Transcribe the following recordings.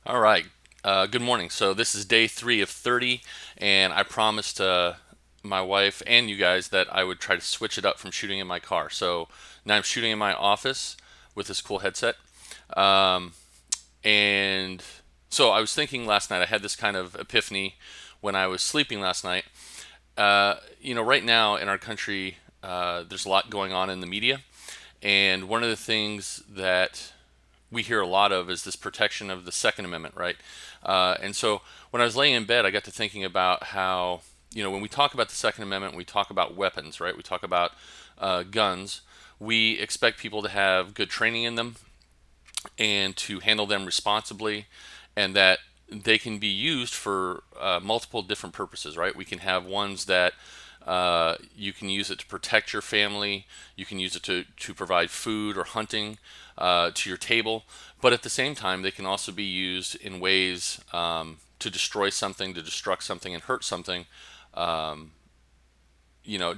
All right. Good morning. So this is day 3 of 30, and I promised my wife and you guys that I would try to switch it up from shooting in my car. So now I'm shooting in my office with this cool headset. Um, and so I was thinking last night, I had this kind of epiphany when I was sleeping last night. Right now in our country, there's a lot going on in the media. And one of the things that we hear a lot of is this protection of the Second Amendment, right? And so when I was laying in bed, I got to thinking about how, when we talk about the Second Amendment, we talk about weapons, right? We talk about guns. We expect people to have good training in them and to handle them responsibly, and that they can be used for multiple different purposes, right? We can have ones that you can use it to protect your family. You can use it to provide food or hunting to your table. But at the same time, they can also be used in ways to destroy something, to destruct something, and hurt something.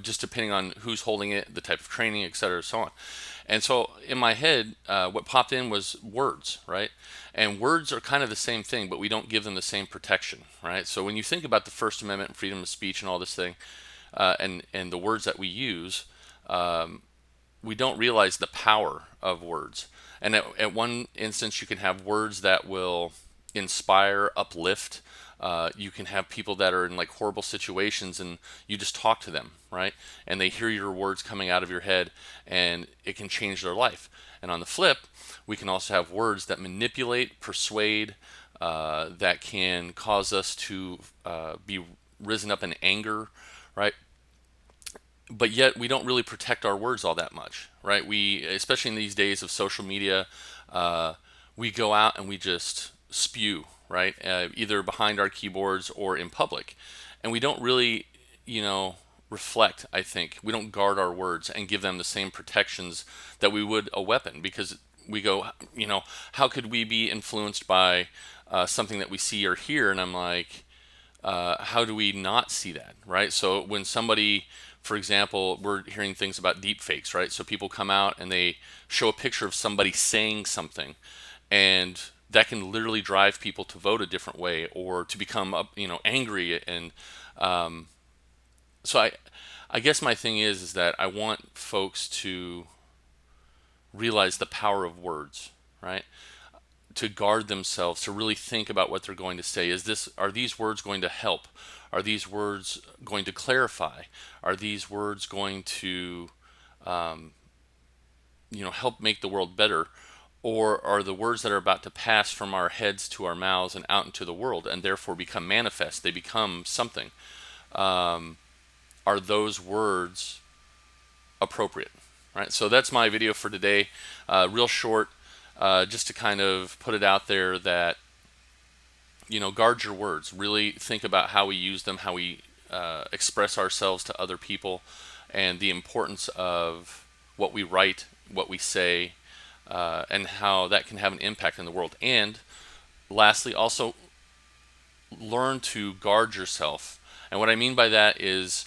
Just depending on who's holding it, the type of training, et cetera, so on. And so in my head, what popped in was words, right? And words are kind of the same thing, but we don't give them the same protection, right? So when you think about the First Amendment and freedom of speech and all this thing, and the words that we use, we don't realize the power of words. And at one instance, you can have words that will inspire, uplift. You can have people that are in like horrible situations and you just talk to them, right? And they hear your words coming out of your head and it can change their life. And on the flip, we can also have words that manipulate, persuade, that can cause us to be risen up in anger, right? But yet we don't really protect our words all that much, right? We, especially in these days of social media, uh, we go out and we just spew, right? Either behind our keyboards or in public, and we don't really, reflect. I think we don't guard our words and give them the same protections that we would a weapon, because we go, how could we be influenced by something that we see or hear? And I'm like, how do we not see that, right? So when somebody, for example, we're hearing things about deep fakes, right? So people come out and they show a picture of somebody saying something, and that can literally drive people to vote a different way or to become, angry. And so I guess my thing is that I want folks to realize the power of words, right? To guard themselves, to really think about what they're going to say. Are these words going to help? Are these words going to clarify? Are these words going to help make the world better? Or are the words that are about to pass from our heads to our mouths and out into the world and therefore become manifest? They become something. Are those words appropriate? Right. So that's my video for today. Real short, just to kind of put it out there that guard your words. Really think about how we use them, how we express ourselves to other people, and the importance of what we write, what we say, and how that can have an impact in the world. And lastly, also learn to guard yourself. And what I mean by that is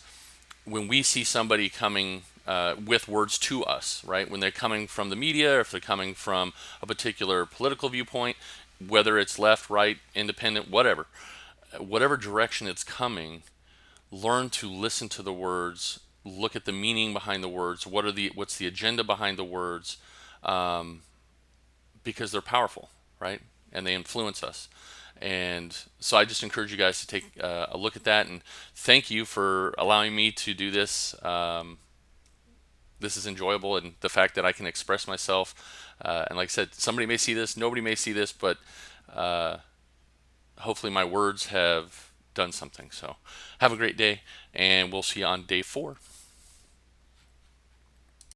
when we see somebody coming with words to us, right? When they're coming from the media, or if they're coming from a particular political viewpoint, whether it's left, right, independent, whatever direction it's coming, learn to listen to the words, look at the meaning behind the words. What's the agenda behind the words? Because they're powerful, right? And they influence us. And so I just encourage you guys to take a look at that. And thank you for allowing me to do this. This is enjoyable, and the fact that I can express myself. And like I said, somebody may see this, nobody may see this, but hopefully my words have done something. So have a great day, and we'll see you on day 4.